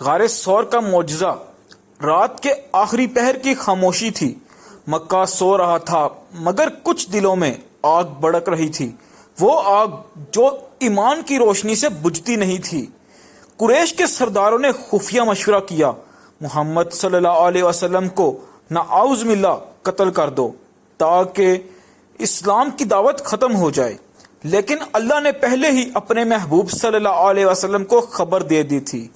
غار سور کا معجزہ رات کے آخری پہر کی خاموشی تھی۔ مکہ سو رہا تھا مگر کچھ دلوں میں آگ بڑک رہی تھی، وہ آگ جو ایمان کی روشنی سے بجھتی نہیں تھی۔ قریش کے سرداروں نے خفیہ مشورہ کیا، محمد صلی اللہ علیہ وسلم کو نعوذ باللہ قتل کر دو تاکہ اسلام کی دعوت ختم ہو جائے، لیکن اللہ نے پہلے ہی اپنے محبوب صلی اللہ علیہ وسلم کو خبر دے دی تھی۔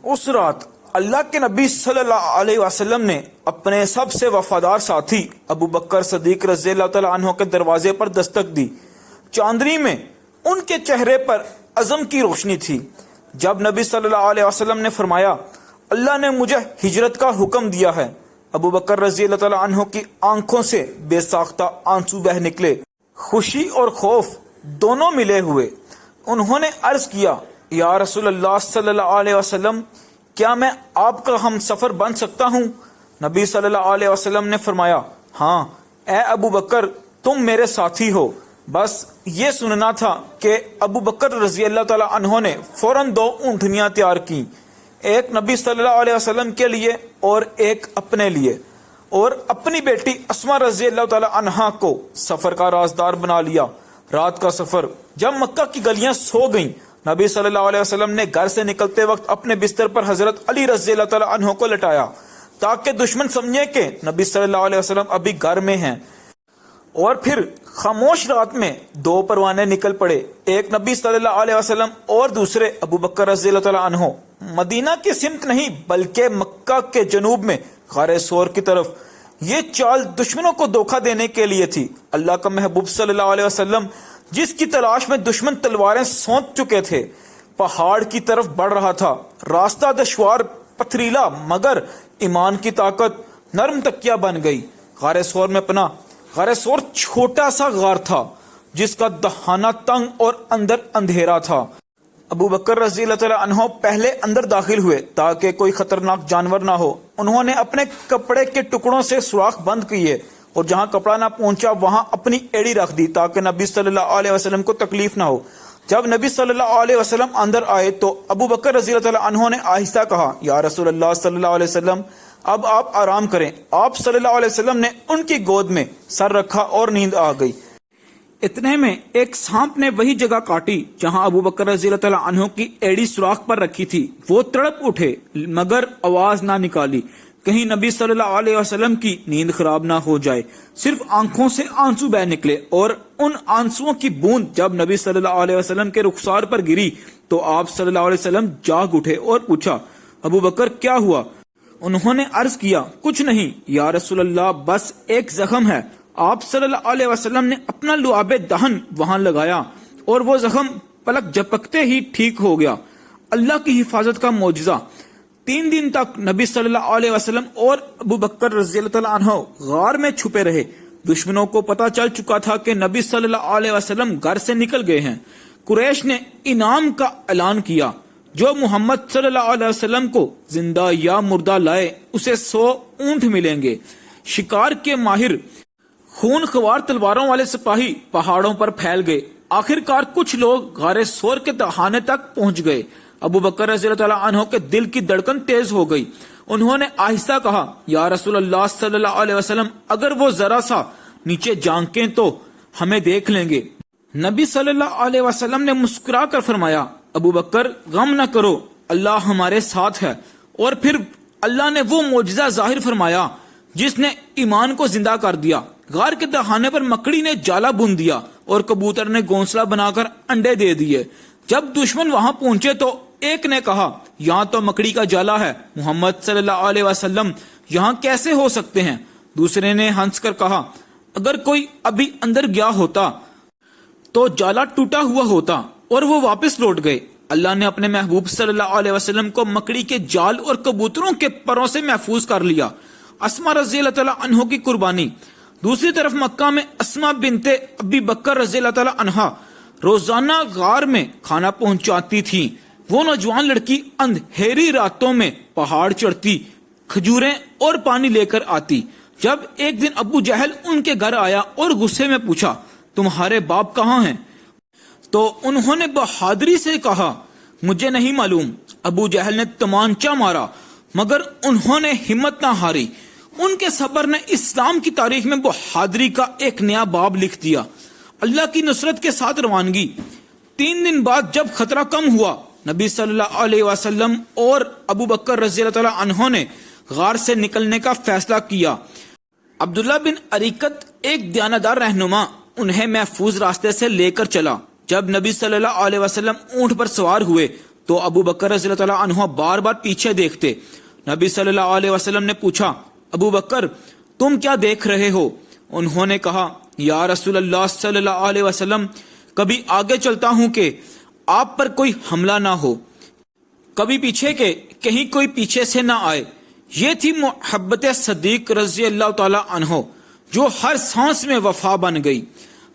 اس رات اللہ کے نبی صلی اللہ علیہ وسلم نے اپنے سب سے وفادار ساتھی ابو بکر صدیق رضی اللہ تعالیٰ عنہ کے دروازے پر دستک دی۔ چاندنی میں ان کے چہرے پر عزم کی روشنی تھی۔ جب نبی صلی اللہ علیہ وسلم نے فرمایا، اللہ نے مجھے ہجرت کا حکم دیا ہے، ابو بکر رضی اللہ تعالیٰ عنہ کی آنکھوں سے بے ساختہ آنسو بہہ نکلے، خوشی اور خوف دونوں ملے ہوئے۔ انہوں نے عرض کیا، یا رسول اللہ صلی اللہ علیہ وسلم، کیا میں آپ کا ہم سفر بن سکتا ہوں؟ نبی صلی اللہ علیہ وسلم نے فرمایا، ہاں اے ابو بکر، تم میرے ساتھی ہو۔ بس یہ سننا تھا کہ ابو بکر رضی اللہ تعالیٰ عنہ نے فوراً 2 اونٹنیاں تیار کیں، ایک نبی صلی اللہ علیہ وسلم کے لیے اور ایک اپنے لیے، اور اپنی بیٹی اسما رضی اللہ تعالیٰ عنہا کو سفر کا رازدار بنا لیا۔ رات کا سفر جب مکہ کی گلیاں سو گئیں، نبی صلی اللہ علیہ وسلم نے گھر سے نکلتے وقت اپنے بستر پر حضرت علی رضی اللہ تعالیٰ عنہ کو لٹایا تاکہ دشمن سمجھے کہ نبی صلی اللہ علیہ وسلم ابھی گھر میں ہیں، اور پھر خاموش رات میں 2 پروانے نکل پڑے، ایک نبی صلی اللہ علیہ وسلم اور دوسرے ابو بکر رضی اللہ تعالیٰ عنہ۔ مدینہ کی سمت نہیں بلکہ مکہ کے جنوب میں غار سور کی طرف۔ یہ چال دشمنوں کو دھوکہ دینے کے لیے تھی۔ اللہ کا محبوب صلی اللہ علیہ وسلم جس کی تلاش میں دشمن تلواریں سونت چکے تھے، پہاڑ کی طرف بڑھ رہا تھا۔ راستہ دشوار پتھریلا مگر ایمان کی طاقت نرم تکیہ بن گئی۔ غار سور میں پناہ۔ غار سور چھوٹا سا غار تھا جس کا دہانہ تنگ اور اندر اندھیرا تھا۔ ابو بکر رضی اللہ تعالیٰ عنہ پہلے اندر داخل ہوئے تاکہ کوئی خطرناک جانور نہ ہو۔ انہوں نے اپنے کپڑے کے ٹکڑوں سے سوراخ بند کیے اور جہاں کپڑا نہ پہنچا وہاں اپنی ایڑی رکھ دی تاکہ نبی صلی اللہ علیہ وسلم کو تکلیف نہ ہو۔ جب نبی صلی اللہ علیہ وسلم اندر آئے تو ابو بکر رضی اللہ تعالیٰ عنہ نے آہستہ کہا، یا رسول اللہ صلی اللہ علیہ وسلم، اب آپ آرام کریں۔ آپ صلی اللہ علیہ وسلم نے ان کی گود میں سر رکھا اور نیند آ گئی۔ اتنے میں ایک سانپ نے وہی جگہ کاٹی جہاں ابو بکر رضی اللہ تعالیٰ عنہ کی ایڑی سوراخ پر رکھی تھی۔ وہ تڑپ اٹھے مگر آواز نہ نکالی، کہیں نبی صلی اللہ علیہ وسلم کی نیند خراب نہ ہو جائے۔ صرف آنکھوں سے آنسو بہ نکلے، اور ان آنسوؤں کی بوند جب نبی صلی اللہ علیہ وسلم کے رخسار پر گری تو آپ صلی اللہ علیہ وسلم جاگ اٹھے اور پوچھا، ابو بکر کیا ہوا؟ انہوں نے عرض کیا، کچھ نہیں یا رسول اللہ، بس ایک زخم ہے۔ آپ صلی اللہ علیہ وسلم نے اپنا لعاب دہن وہاں لگایا اور وہ زخم پلک جھپکتے ہی ٹھیک ہو گیا۔ اللہ کی حفاظت کا معجزہ۔ 3 دن تک نبی صلی اللہ علیہ وسلم اور ابو بکر رضی اللہ تعالیٰ عنہ غار میں چھپے رہے۔ دشمنوں کو پتہ چل چکا تھا کہ نبی صلی اللہ علیہ وسلم گھر سے نکل گئے ہیں۔ قریش نے انعام کا اعلان کیا، جو محمد صلی اللہ علیہ وسلم کو زندہ یا مردہ لائے اسے 100 اونٹ ملیں گے۔ شکار کے ماہر خون خوار تلواروں والے سپاہی پہاڑوں پر پھیل گئے۔ آخرکار کچھ لوگ غار سور کے دہانے تک پہنچ گئے۔ ابو بکر رضی اللہ تعالیٰ عنہ کے دل کی دھڑکن تیز ہو گئی۔ انہوں نے آہستہ کہا، یا رسول اللہ صلی اللہ علیہ وسلم، اگر وہ ذرا سا نیچے جھانکیں تو ہمیں دیکھ لیں گے۔ نبی صلی اللہ علیہ وسلم نے مسکرا کر فرمایا، ابو بکر غم نہ کرو، اللہ ہمارے ساتھ ہے۔ اور پھر اللہ نے وہ معجزہ ظاہر فرمایا جس نے ایمان کو زندہ کر دیا۔ غار کے دہانے پر مکڑی نے جالا بن دیا اور کبوتر نے گھونسلہ بنا کر انڈے دے دیے۔ جب دشمن وہاں پہنچے تو ایک نے کہا، یہاں تو مکڑی کا جالا ہے، محمد صلی اللہ علیہ وسلم یہاں کیسے ہو سکتے ہیں؟ دوسرے نے ہنس کر کہا، اگر کوئی ابھی اندر گیا ہوتا تو جالا ٹوٹا ہوا ہوتا اور وہ واپس لوٹ گئے۔ اللہ نے اپنے محبوب صلی اللہ علیہ وسلم کو مکڑی کے جال اور کبوتروں کے پروں سے محفوظ کر لیا۔ اسما رضی اللہ تعالیٰ عنہ کی قربانی۔ دوسری طرف مکہ میں اسما بنت ابی بکر رضی اللہ تعالیٰ عنہ روزانہ غار میں کھانا پہنچاتی تھی۔ وہ نوجوان لڑکی اندھیری راتوں میں پہاڑ چڑھتی، کھجوریں اور پانی لے کر آتی۔ جب ایک دن ابو جہل ان کے گھر آیا اور غصے میں پوچھا، تمہارے باپ کہاں ہیں؟ تو انہوں نے بہادری سے کہا، مجھے نہیں معلوم۔ ابو جہل نے تمانچہ مارا مگر انہوں نے ہمت نہ ہاری۔ ان کے صبر نے اسلام کی تاریخ میں بہادری کا ایک نیا باب لکھ دیا۔ اللہ کی نصرت کے ساتھ روانگی۔ 3 دن بعد جب خطرہ کم ہوا، نبی صلی اللہ علیہ وسلم اور ابو بکر رضی اللہ تعالیٰ عنہ نے غار سے نکلنے کا فیصلہ کیا۔ عبداللہ بن اریکت ایک دیانتدار رہنما انہیں محفوظ راستے سے لے کر چلا۔ جب نبی صلی اللہ علیہ وسلم اونٹ پر سوار ہوئے تو ابو بکر رضی اللہ تعالیٰ عنہ بار بار پیچھے دیکھتے۔ نبی صلی اللہ علیہ وسلم نے پوچھا، ابو بکر تم کیا دیکھ رہے ہو؟ انہوں نے کہا، یا رسول اللہ صلی اللہ علیہ وسلم، کبھی آگے چلتا ہوں کہ آپ پر کوئی حملہ نہ ہو، کبھی پیچھے کے کہیں کوئی پیچھے سے نہ آئے۔ یہ تھی محبت صدیق رضی اللہ تعالیٰ عنہ جو ہر سانس میں وفا بن گئی۔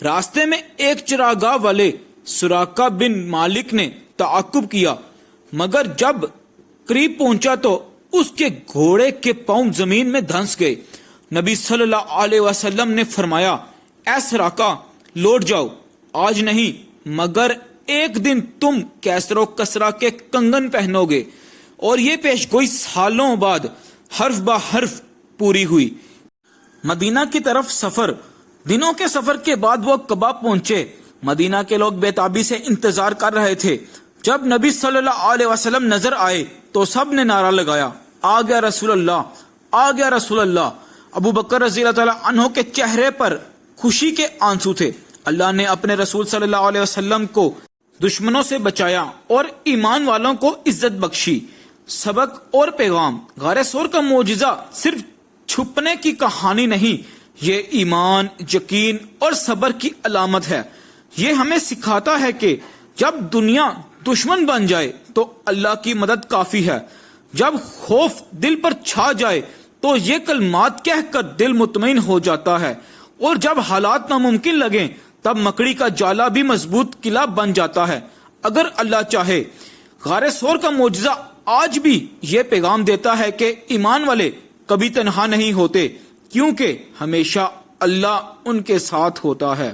راستے میں ایک چراگاہ والے سراقہ بن مالک نے تعاقب کیا، مگر جب قریب پہنچا تو اس کے گھوڑے کے پاؤں زمین میں دھنس گئے۔ نبی صلی اللہ علیہ وسلم نے فرمایا، اے سراقہ لوٹ جاؤ، آج نہیں مگر ایک دن تم کیسر و کسرا کے کنگن پہنو گے۔ اور یہ پیشگوئی سالوں بعد حرف بہ حرف پوری ہوئی۔ مدینہ کی طرف سفر۔ دنوں کے سفر کے بعد وہ قبا پہنچے۔ مدینہ کے لوگ بے تابی سے انتظار کر رہے تھے۔ جب نبی صلی اللہ علیہ وسلم نظر آئے تو سب نے نعرہ لگایا، آ گیا رسول اللہ، آ گیا رسول اللہ۔ ابو بکر رضی اللہ تعالیٰ عنہ کے چہرے پر خوشی کے آنسو تھے۔ اللہ نے اپنے رسول صلی اللہ علیہ وسلم کو دشمنوں سے بچایا اور ایمان والوں کو عزت بخشی۔ سبق اور پیغام۔ غار ثور کا معجزہ صرف چھپنے کی کہانی نہیں، یہ ایمان، یقین اور صبر کی علامت ہے۔ یہ ہمیں سکھاتا ہے کہ جب دنیا دشمن بن جائے تو اللہ کی مدد کافی ہے۔ جب خوف دل پر چھا جائے تو یہ کلمات کہہ کر دل مطمئن ہو جاتا ہے، اور جب حالات ناممکن لگیں تب مکڑی کا جالا بھی مضبوط قلعہ بن جاتا ہے اگر اللہ چاہے۔ غار ثور کا معجزہ آج بھی یہ پیغام دیتا ہے کہ ایمان والے کبھی تنہا نہیں ہوتے، کیونکہ ہمیشہ اللہ ان کے ساتھ ہوتا ہے۔